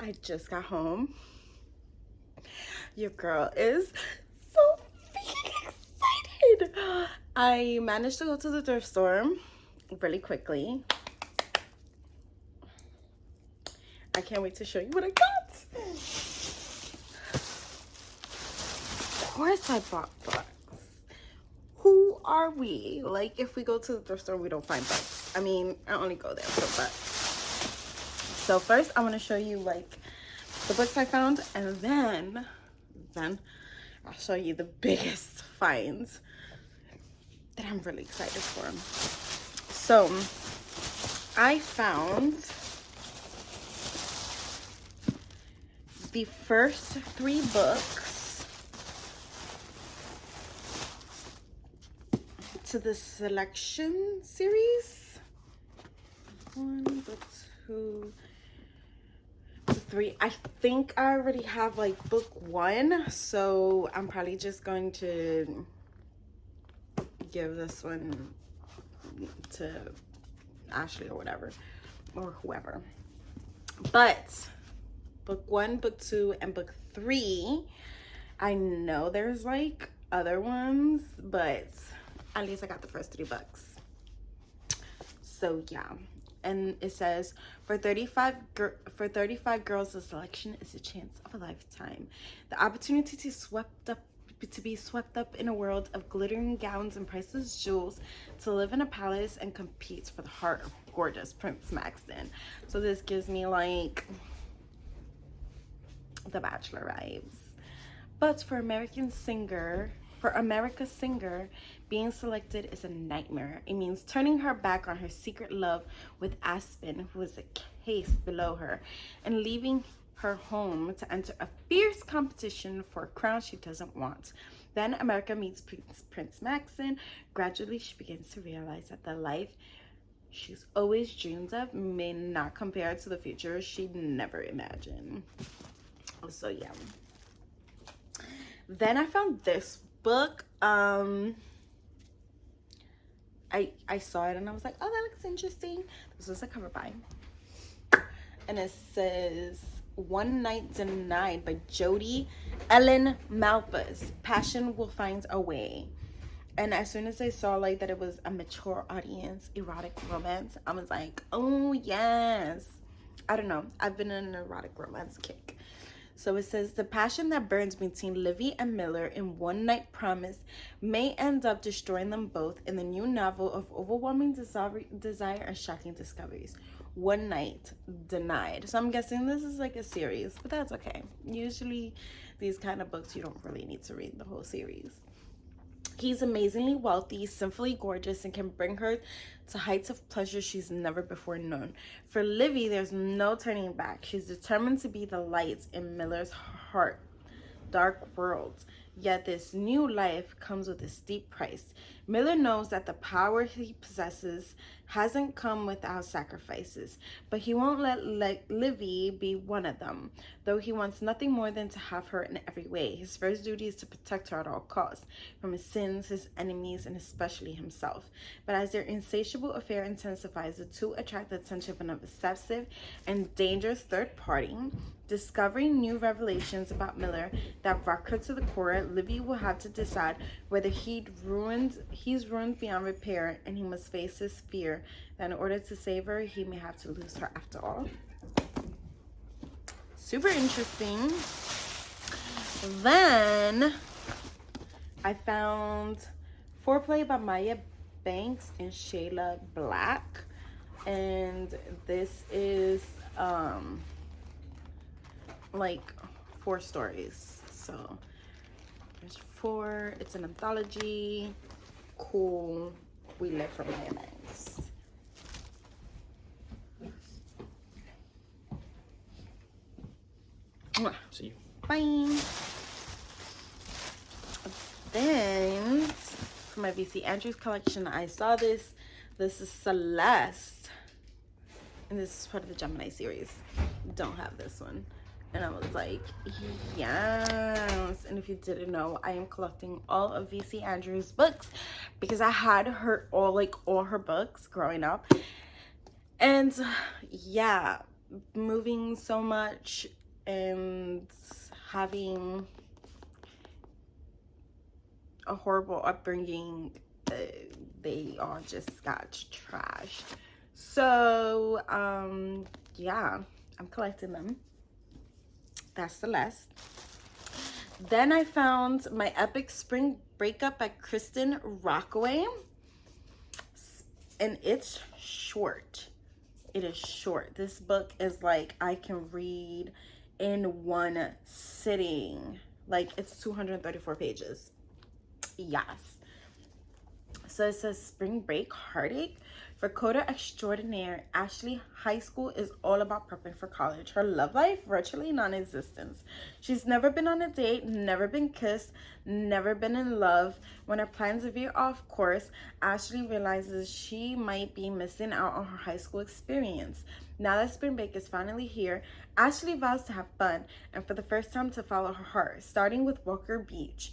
I just got home. Your girl is so freaking excited. I managed to go to the thrift store really quickly. I can't wait to show you what I got. Of course I bought books. Who are we? Like, if we go to the thrift store, we don't find books. I mean, I only go there for books. So first, I want to show you, like, the books I found, and then I'll show you the biggest finds that I'm really excited for. So, I found the first 3 books to the selection series. 1, book 2, 3. I think I already have like book 1, so I'm probably just going to give this one to Ashley or whatever, or whoever. But book 1, book 2, and book 3, I know there's like other ones, but at least I got the first 3 books. So yeah. And it says, for 35 girls, the selection is a chance of a lifetime. The opportunity to be swept up in a world of glittering gowns and priceless jewels, to live in a palace and compete for the heart of gorgeous Prince Maxton. So this gives me like The Bachelor vibes. But for America's Singer, being selected is a nightmare. It means turning her back on her secret love with Aspen, who is a case below her, and leaving her home to enter a fierce competition for a crown she doesn't want. Then America meets Prince Maxon. Gradually, she begins to realize that the life she's always dreamed of may not compare to the future she'd never imagined. So yeah. Then I found this book. I saw it and I was like, oh, that looks interesting. This was a cover by. And it says One Night Denied by Jodi Ellen Malpas. Passion will find a way. And as soon as I saw like that it was a mature audience, erotic romance, I was like, oh yes. I don't know. I've been in an erotic romance kick. So it says, the passion that burns between Livy and Miller in One Night Promise may end up destroying them both in the new novel of overwhelming desire and shocking discoveries. One Night Denied. So I'm guessing this is like a series, but that's okay. Usually these kind of books, you don't really need to read the whole series. He's amazingly wealthy, sinfully gorgeous, and can bring her to heights of pleasure she's never before known. For Livy, there's no turning back. She's determined to be the light in Miller's heart, dark world. Yet this new life comes with a steep price. Miller knows that the power he possesses hasn't come without sacrifices, but he won't let Livy be one of them, though he wants nothing more than to have her in every way. His first duty is to protect her at all costs, from his sins, his enemies, and especially himself. But as their insatiable affair intensifies, the two attract the attention of an obsessive and dangerous third party. Discovering new revelations about Miller that rock her to the core, Livy will have to decide whether he's ruined beyond repair, and he must face his fear that in order to save her, he may have to lose her after all. Super interesting. Then I found Foreplay by Maya Banks and Shayla Black, and this is like 4 stories. So there's 4. It's an anthology. Cool. We live for Maya Banks. See you. Bye. Then for my VC Andrews collection, I saw this. This is Celeste, and this is part of the Gemini series. Don't have this one. And I was like, yes. And if you didn't know, I am collecting all of VC Andrews' books because I had all her books growing up. And yeah, moving so much and having a horrible upbringing, they all just got trashed. So yeah, I'm collecting them. That's the last. Then I found My Epic Spring Breakup by Kristen Rockaway, and it's short. It is short. This book is like I can read in one sitting. Like, it's 234 pages. Yes. So it says Spring Break Heartache. For coder extraordinaire Ashley, high school is all about prepping for college. Her love life, virtually non-existent. She's never been on a date, never been kissed, never been in love. When her plans veer off course, Ashley realizes she might be missing out on her high school experience. Now that spring break is finally here, Ashley vows to have fun and for the first time to follow her heart, starting with Walker Beach,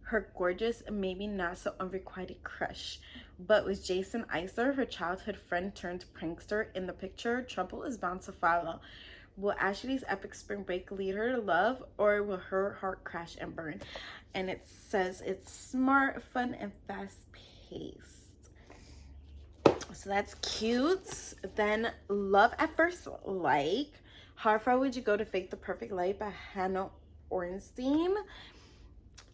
her gorgeous and maybe not so unrequited crush. But with Jason Iser, her childhood friend turned prankster, in the picture, trouble is bound to follow. Will Ashley's epic spring break lead her to love, or will her heart crash and burn? And it says it's smart, fun, and fast-paced. So that's cute. Then Love at First Like. How far would you go to fake the perfect life by Hannah Ornstein?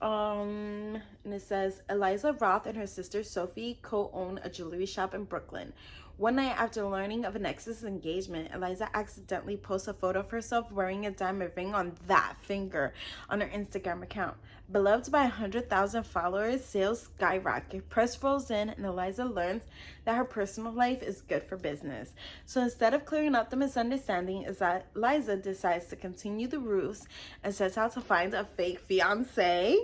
And it says Eliza Roth and her sister Sophie co-own a jewelry shop in Brooklyn. One night after learning of an ex's engagement, Eliza accidentally posts a photo of herself wearing a diamond ring on that finger on her Instagram account. Beloved by 100,000 followers, sales skyrocket. Press rolls in, and Eliza learns that her personal life is good for business. So instead of clearing up the misunderstanding, Eliza decides to continue the ruse and sets out to find a fake fiance.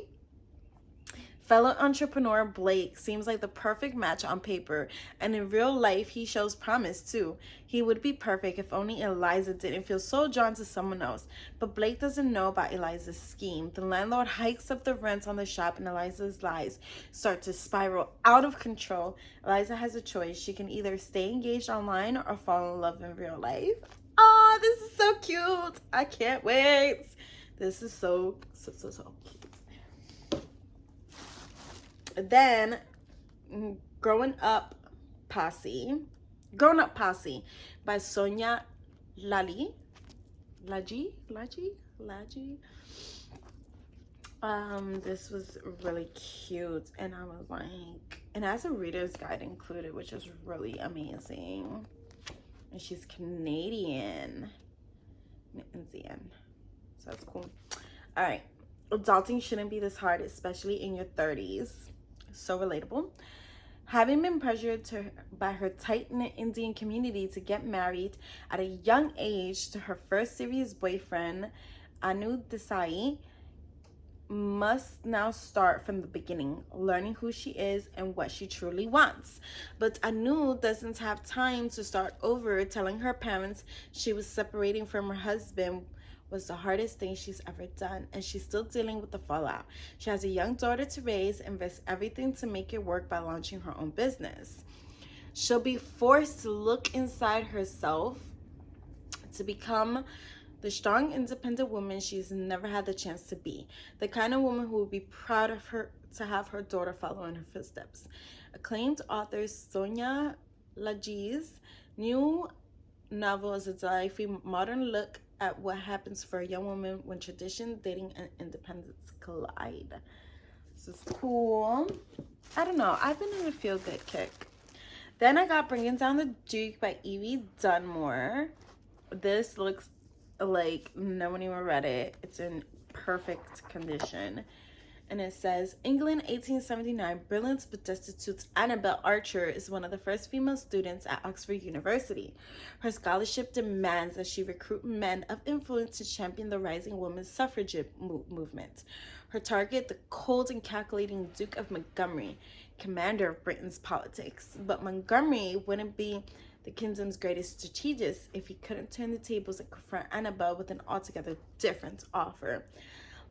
Fellow entrepreneur Blake seems like the perfect match on paper, and in real life he shows promise too. He would be perfect if only Eliza didn't feel so drawn to someone else. But Blake doesn't know about Eliza's scheme. The landlord hikes up the rent on the shop and Eliza's lies start to spiral out of control. Eliza has a choice. She can either stay engaged online or fall in love in real life. Oh, this is so cute. I can't wait. This is so cute. Then Grown Up Posse by Sonia Laji. This was really cute, and I was like, and it has a reader's guide included, which is really amazing. And she's Canadian, so that's cool. All right, adulting shouldn't be this hard, especially in your 30s. So relatable. Having been pressured by her tight-knit Indian community to get married at a young age to her first serious boyfriend, Anu Desai must now start from the beginning, learning who she is and what she truly wants. But Anu doesn't have time to start over. Telling her parents she was separating from her husband was the hardest thing she's ever done, and she's still dealing with the fallout. She has a young daughter to raise and risks everything to make it work by launching her own business. She'll be forced to look inside herself to become the strong, independent woman she's never had the chance to be. The kind of woman who will be proud of her to have her daughter follow in her footsteps. Acclaimed author Sonia Laji's new novel is a delightfully modern look at what happens for a young woman when tradition, dating, and independence collide. This is cool. I don't know. I've been in a feel-good kick. Then I got Bringing Down the Duke by Evie Dunmore. This looks like no one even read it. It's in perfect condition. And it says, England, 1879, brilliant but destitute Annabel Archer is one of the first female students at Oxford University. Her scholarship demands that she recruit men of influence to champion the rising women's suffragette movement. Her target, the cold and calculating Duke of Montgomery, commander of Britain's politics. But Montgomery wouldn't be the kingdom's greatest strategist if he couldn't turn the tables and confront Annabel with an altogether different offer.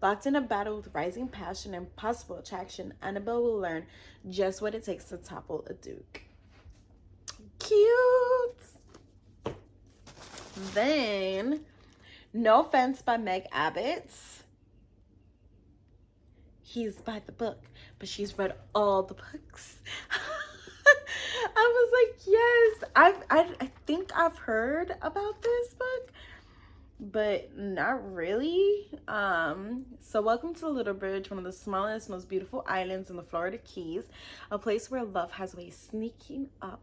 Locked in a battle with rising passion and possible attraction, Annabelle will learn just what it takes to topple a duke. Cute! Then No Offense by Meg Abbott. He's by the book, but she's read all the books. I was like, yes, I think I've heard about this book, but not really. So welcome to the Little Bridge, one of the smallest, most beautiful islands in the Florida Keys, a place where love has a way of sneaking up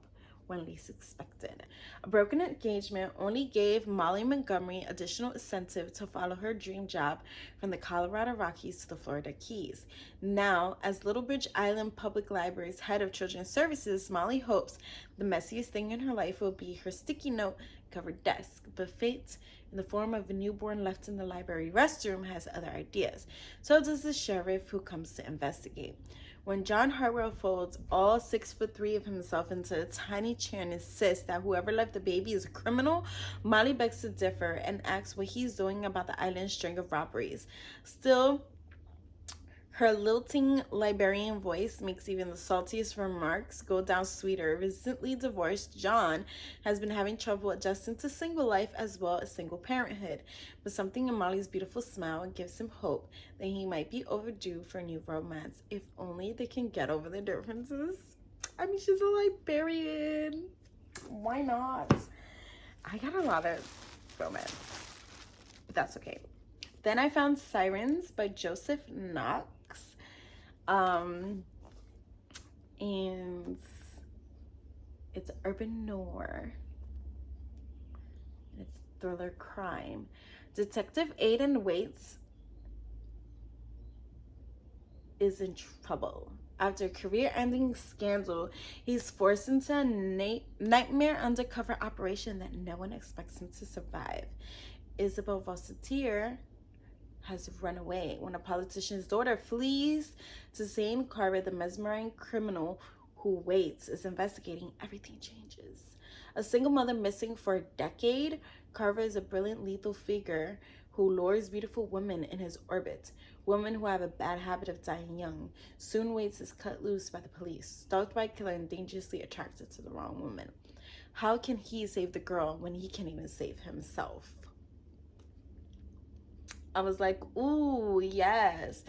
when least expected. A broken engagement only gave Molly Montgomery additional incentive to follow her dream job from the Colorado Rockies to the Florida Keys. Now, as Little Bridge Island Public Library's head of children's services, Molly hopes the messiest thing in her life will be her sticky note covered desk, but fate, in the form of a newborn left in the library restroom, has other ideas. So does the sheriff who comes to investigate. When John Hartwell folds all 6'3" of himself into a tiny chair and insists that whoever left the baby is a criminal, Molly begs to differ and asks what he's doing about the island's string of robberies. Still, her lilting librarian voice makes even the saltiest remarks go down sweeter. Recently divorced John has been having trouble adjusting to single life as well as single parenthood, but something in Molly's beautiful smile gives him hope that he might be overdue for a new romance, if only they can get over their differences. I mean, she's a librarian. Why not? I got a lot of romance, but that's okay. Then I found Sirens by Joseph Knox. And it's urban noir. It's thriller crime. Detective Aidan Waits is in trouble. After a career-ending scandal, he's forced into a nightmare undercover operation that no one expects him to survive. Isabel Vossetier has run away. When a politician's daughter flees to Zane Carver, the mesmerizing criminal who Waits is investigating, everything changes. A single mother missing for a decade, Carver is a brilliant lethal figure who lures beautiful women in his orbit, women who have a bad habit of dying young. Soon Waits is cut loose by the police, stalked by a killer and dangerously attracted to the wrong woman. How can he save the girl when he can't even save himself? I was like, ooh, yes.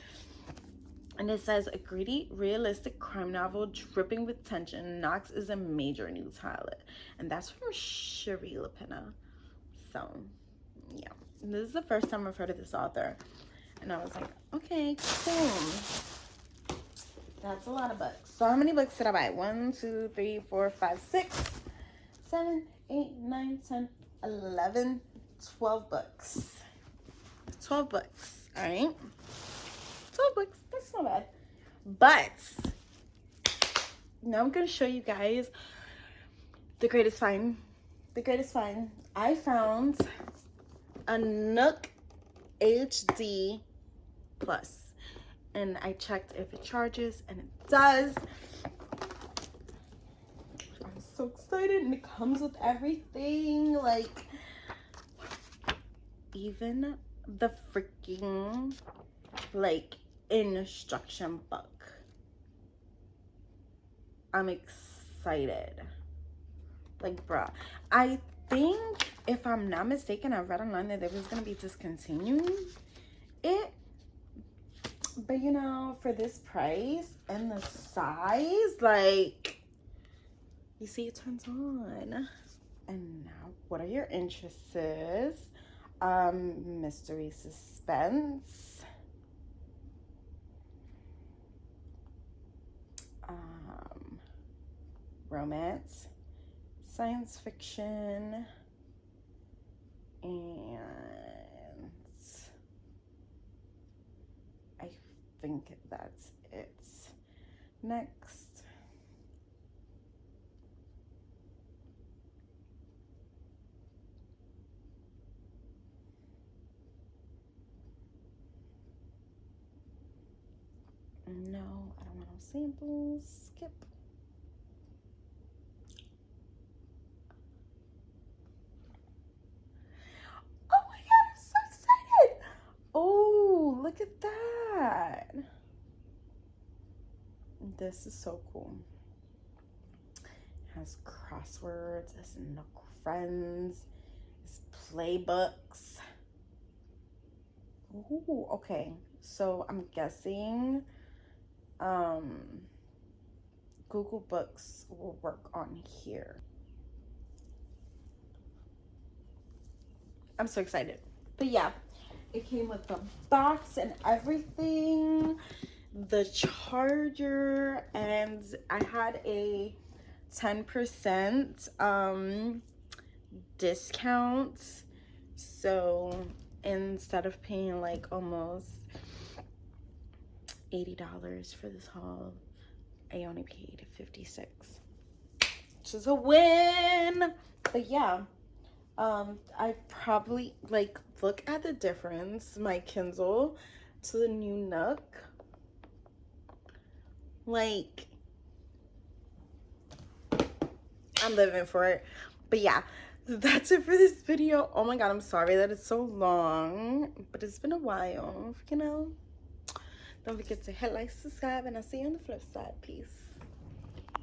And it says, a gritty, realistic crime novel dripping with tension. Knox is a major new talent. And that's from Cherie LaPena. So, yeah. This is the first time I've heard of this author. And I was like, okay, cool. That's a lot of books. So how many books did I buy? 1, 2, 3, 4, 5, 6, 7, 8, 9, 10, 11, 12 books. 12 books, all right? 12 books, that's not bad. But now I'm gonna show you guys the greatest find. The greatest find. I found a Nook HD Plus, and I checked if it charges, and it does. I'm so excited, and it comes with everything, like even the freaking like instruction book. I'm excited. Like, bruh, I think if I'm not mistaken, I read online that they was gonna be discontinuing it, but you know, for this price and the size, like, you see, it turns on. And now, what are your interests? Mystery, suspense, romance, science fiction, and I think that's it. Next. No, I don't want no samples. Skip. Oh my god, I'm so excited. Oh, look at that. This is so cool. It has crosswords, it's Nook Friends, it's play books. Ooh, okay. So I'm guessing Google Books will work on here. I'm so excited. But yeah, it came with the box and everything, the charger, and I had a 10% discount. So instead of paying like almost $80 for this haul, I only paid $56, which is a win. But yeah, I probably like look at the difference, my Kindle to the new Nook. Like, I'm living for it. But yeah, that's it for this video. Oh my god, I'm sorry that it's so long, but it's been a while, you know. Don't forget to hit like, subscribe, and I'll see you on the flip side. Peace.